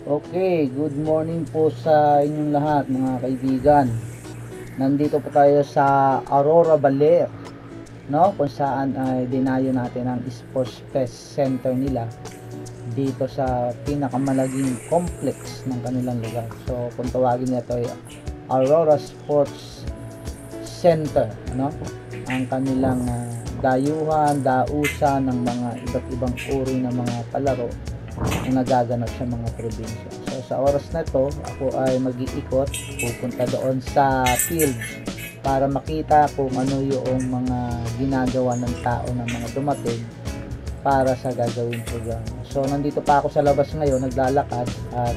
Okay, good morning po sa inyong lahat mga kaibigan. Nandito po tayo sa Aurora Baler, no? Kung saan ay dinayo natin ang Sports Fest Center nila dito sa pinakamalaging complex ng kanilang lugar. So, kung tawagin nito ay Aurora Sports Center, no? Ang kanilang dayuhan, dausan ng mga iba't ibang uri ng mga palaro ang nagaganap sa mga probinsya. So sa oras na to, ako ay mag-iikot, pupunta doon sa field para makita kung ano yung mga ginagawa ng tao ng mga dumating para sa gagawing programa. So nandito pa ako sa labas ngayon, naglalakad at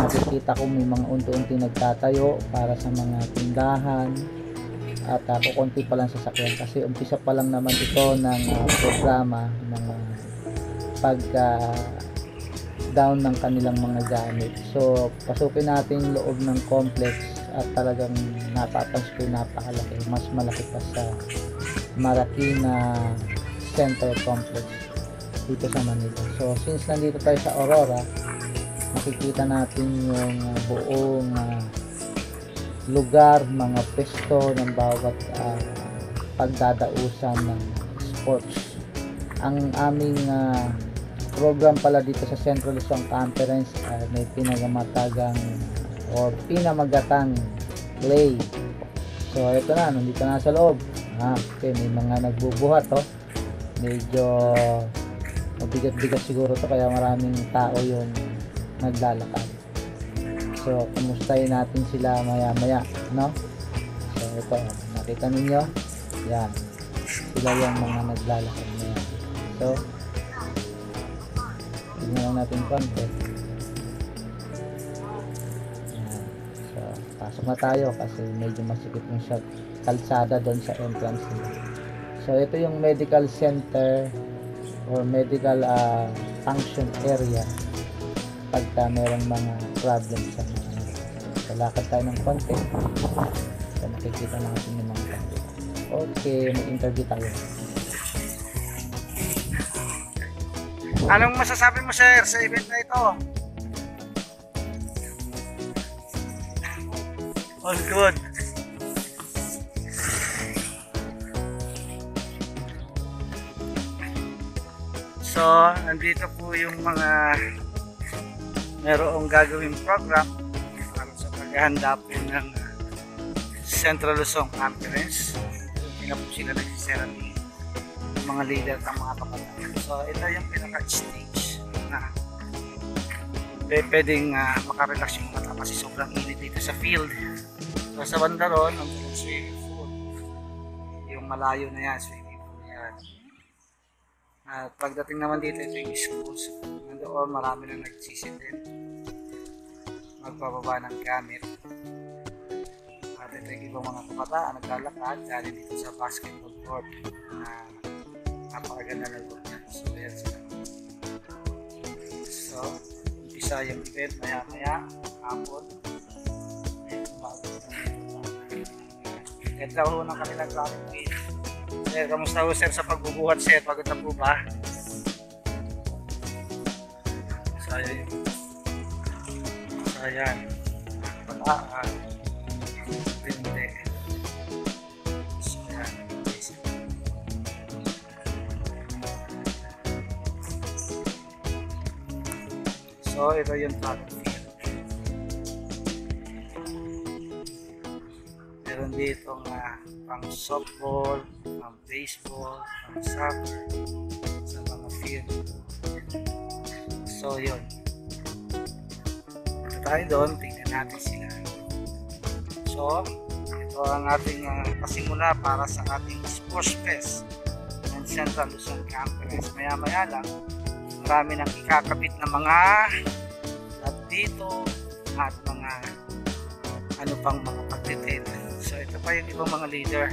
nakikita ko may mga unti-unti nagtatayo para sa mga tindahan at kukunti pa lang sasakyan kasi umpisa pa lang naman ito ng programa ng down ng kanilang mga gamit. So pasukin natin loob ng complex at talagang napapansin ko napakalaki, mas malaki pa sa Marikina Center Complex dito sa Manila. So since nandito tayo sa Aurora, makikita natin yung buong lugar, mga pesto ng bawat pagdadausan ng sports. Ang aming program pala dito sa Central Luzon Conference ay may pinamatagang o pinamagatang play. So ito na, nandito na sa loob. Okay, may mga nagbubuhat medyo mabigat-bigat siguro to kaya maraming tao yung naglalakad. So kumustahin natin sila maya-maya, no? So ito, nakita ninyo, yan, sila yung mga naglalakad na yan. So tignan lang natin konti. So pasok na tayo kasi medyo masikip yung kalsada doon sa entrance nila. So ito yung medical center or medical function area pagka merong mga problems sa mga. So lakad tayo ng konti. So nakikita natin yung mga konti. Okay, mag-interview tayo. Anong masasabi mo, sir, sa event na ito? All good. So, nandito po yung mga merong gagawing program para sa paghahanda po ng Central Luzon Conference. Hindi na po sila nagsiserami ng mga leader ng mga kabataan. So, ito yung pinaka-stage na pwedeng makarelax yung mata kasi sobrang init dito sa field. So, sa banda ron, ang swimming pool. Yung malayo na yan, swimming pool yan. At pagdating naman dito, ito yung schools. Nandoon, marami na nagsisindin. Magpababa ng gamit. At ito yung ibang mga kabataan, naglalakad, galing dito sa basketball court. Napakaganda na lugar niya. So, ayan sila. So, umpisa yung event maya-maya, hapon. Ganda ho ng kanilang graphic page. Sir, kamusta ho, sir, sa pagbubuhat, sir? Pagod na po ba? So, ayan. So, ayan. Pindi. So, ayan. So, ito yung track field. Meron dito pang softball, pang baseball, pang soccer, sa mga field. So, yun. Ito tayo doon, tingnan natin sila. So, ito ang ating pasimula para sa ating Sports Fest ng Central Luzon Conference. Maya-maya lang, marami nang ikakabit na mga at dito at mga ano pang mga pagdetail. So ito pa yung ibang mga leader,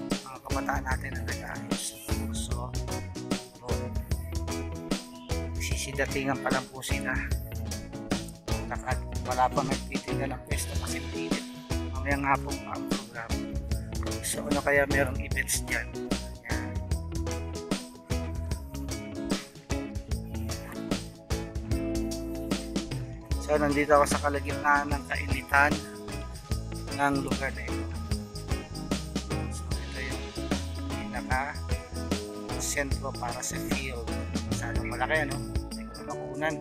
mga kabataan natin na nag-aayos. So sisidatingan pa lang po sila. Lakad, wala pa nagtitinda ng pwesto kasi mainit. Mamayang hapon pa ang program. So ano kaya merong events dyan? So nandito ako sa kalagitnaan ng kainitan ng lugar na ito. So ito yung pinaka sentro para sa field. Sana malaki, ano? May bakunan.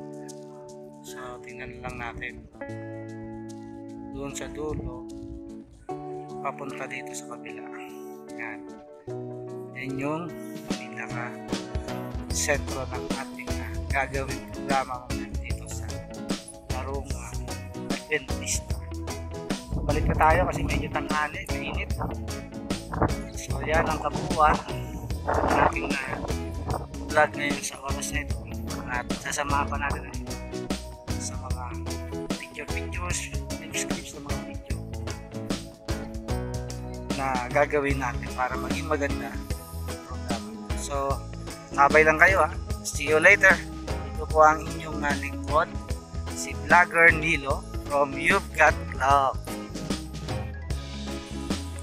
So tingnan lang natin. Doon sa dulo papunta dito sa kabila. Yan. Yan yung pinaka sentro ng ating gagawin programa dito sa larong Adventista. Balik na tayo kasi medyo tanghali, mainit. So yan ang kabuuan ng ating vlog ngayon sa oras na ito. At sasamahan pa natin sa mga pictures, clips ng mga video na gagawin natin para maging maganda ang programa. So, sabay lang kayo ha. See you later. Ito po ang inyong lingkod, si Vlogger Nilo from You've Got Love.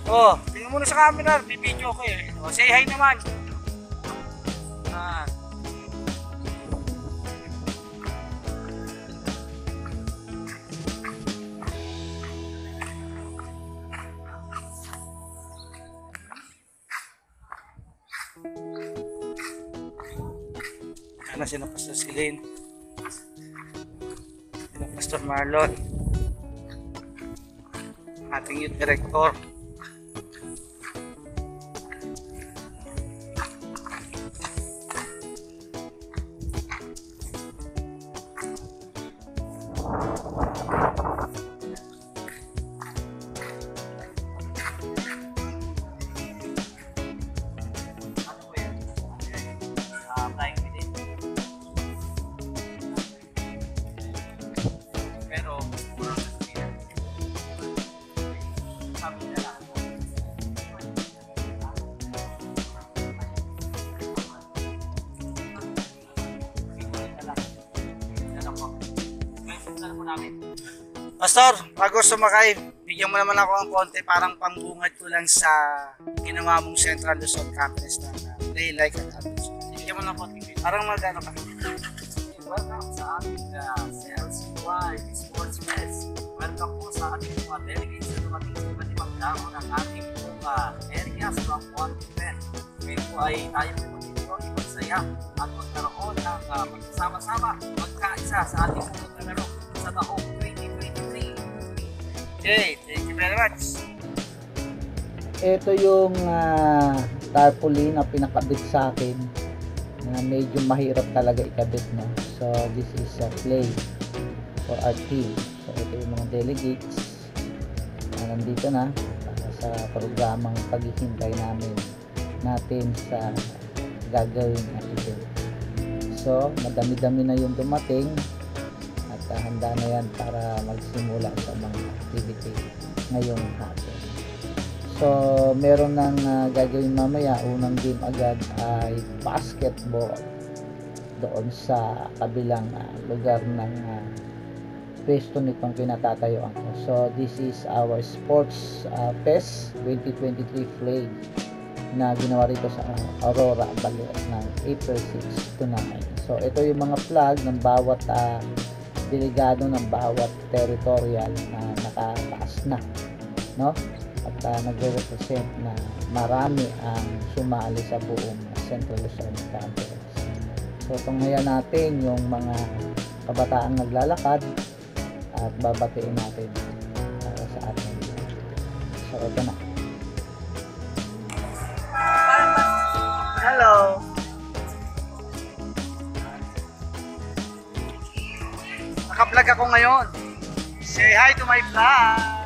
Oh, tingnan muna sa camera, bibidyo ko eh. Oh, say hi naman. Ano sino Pastor Silene, sino Pastor Marlon, ating youth director. Pastor, bago sumakay, bigyan mo naman ako ng konti parang pangbungad ko lang sa ginawa mong Central Luzon Campus na Play Like an Adult. Bigyan mo ng konti. Parang magano ka. Welcome sa ating CLCY Sports Fest. Welcome po sa ating mga delegates na dumating sa iba't ibang damo ng ating mga areas from 1 to 10. Ngayon po ay tayo po dito ipagsaya at magkaroon ng magsama-sama magkaisa sa ating mga laro sa taong 2023. Okay, thank you very much. Ito yung tarpaulin na pinakabit sa akin na medyo mahirap talaga ikabit, no? So this is a play for our team. So ito yung mga delegates na nandito na para sa programang paghihintay natin sa gagawin na ito. So madami-dami na yung dumating at handa na yan para magsimula sa mga activity ngayong hapon. So meron nang gagawin mamaya. Unang game agad ay basketball doon sa kabilang lugar ng pwesto nitong kinatatayuan ko. So this is our sports fest 2023 flag na ginawa rito sa Aurora Baler ng April 6 to 9. So ito yung mga flag ng bawat delegado ng bawat territorial na nakataas na, no? At nagre-represent na marami ang sumali sa buong Central Luzon Campus. So tunghayan natin yung mga kabataang naglalakad at babatiin natin para sa atin. So ito na. Hello. Naka-vlog ako ngayon. Say hi to my vlog.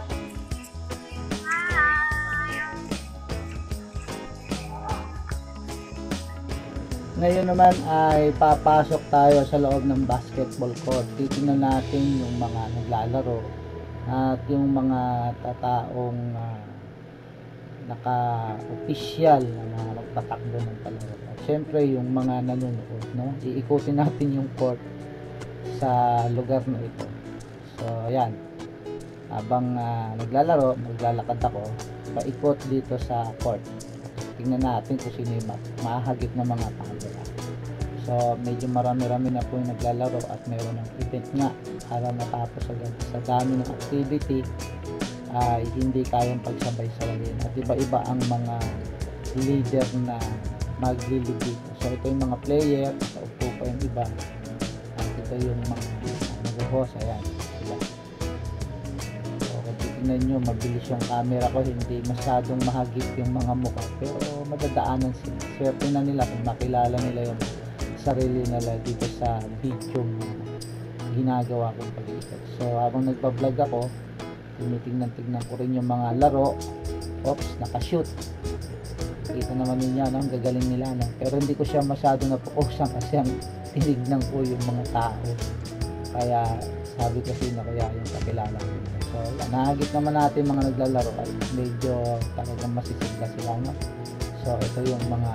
Ngayon naman ay papasok tayo sa loob ng basketball court. Titingnan natin yung mga naglalaro at yung mga tataong naka-official na magtatakbo ng palaro. At syempre yung mga nanonood, no? Iikutin natin yung court sa lugar na ito. So ayan, habang naglalaro, maglalakad ako paikot dito sa court. Tingnan natin kung sino yung mahagip na mga camera. So medyo marami-rami na po yung naglalaro at meron ng event nga para matapos agad. Sa dami ng activity ay hindi kayang pagsabay-sabayin at iba-iba ang mga leader na maglilid dito. So ito yung mga player, upo pa yung iba at ito yung mga nag-host. Ayan sila. So kung titignan nyo, mabilis yung camera ko, hindi masyadong mahagip yung mga mukha, pero madadaanan sila. Swerte na nila kung makilala nila yung sarili nila dito sa video na ginagawa kong pag-ikot. So habang nagpa-vlog ako, tinitingnan ko rin yung mga laro. Oops, nakashoot. Kita naman ninyo, no? Ang gagaling nila, no? Pero hindi ko siya masyado napokusan kasi ang tinignan ko yung mga tao. Kaya sabi kasi na kaya yung kakilala ko. So nahagit naman natin mga naglalaro ay medyo talagang masisigla sila, no? So ito yung mga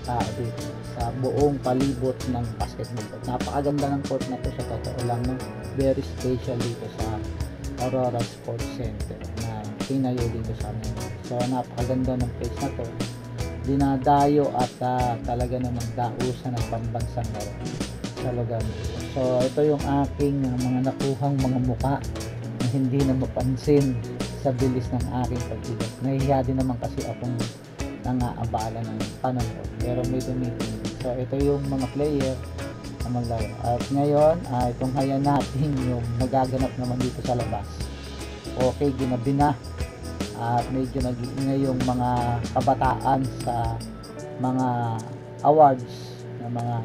tao dito sa buong palibot ng basketball court. Napakaganda ng court na to, sa totoo lang, no? Very special dito sa Aurora Sports Center na tinayo dito sa amin. So napakaganda ng place na to, dinadayo at talaga namang dausan ng pambansang laro sa lugar nito. So ito yung aking mga nakuhang mga muka na hindi na mapansin sa bilis ng aking pag-ikot. Nahihiya din naman kasi akong nangaabala ng panonood, pero may dumiting. So ito yung mga player na maglaro. At ngayon itong haya natin yung nagaganap naman dito sa labas. Okay, ginabi na at medyo nag-iingay yung mga kabataan sa mga awards na mga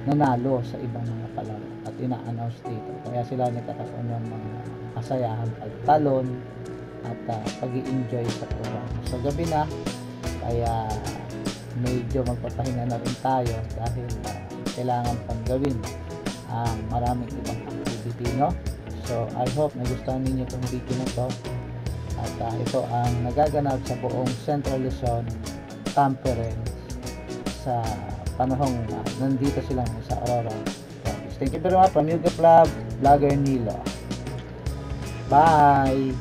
nanalo sa ibang mga palaro at ina-announce dito. Kaya sila nagkakaroon ng mga kasayahan, pagtalon at pag-i-enjoy sa programa. So gabi na, kaya medyo magpapahinga na rin tayo dahil kailangan pang gawin ang maraming ibang activity, no? So I hope nagustuhan ninyo itong video na to. At ito ang nagaganap sa buong Central Luzon Conference sa panahong nandito sila sa Aurora. Thank you very much from Yuga Vlog, Vlogger Nilo. Bye!